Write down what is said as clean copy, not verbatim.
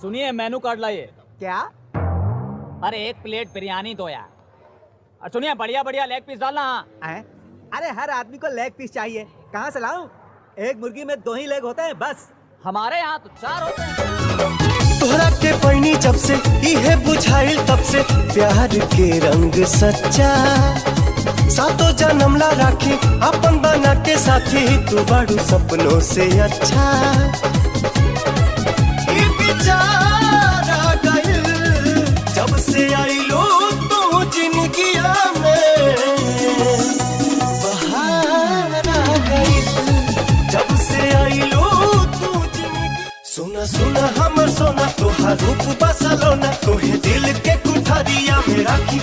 सुनिए menu card लाइए। क्या? अरे 1 प्लेट बिरयानी दो यार। और सुनिए बढ़िया बढ़िया लेग पीस डालना। है? अरे हर आदमी को लेग पीस चाहिए, कहाँ से लाऊं? एक मुर्गी में 2 ही लेग होते हैं बस। हमारे यहाँ तो 4 होते हैं। तोहरा के पैनी जब से इहे बुझाइल तब से प्यार के रंग सच्चा सातो जन्म ला राखी अपन बना के साथी तू बड़ू सपनों से अच्छा ई बेचारा गइल जब से आई लो तू जिंदगिया में बहार आ गइल जब से आई लो तू जिंदगी सुना सुना हमर सोना तोहार रूप बसलो ना तोहे दिल के कुठरिया में राखी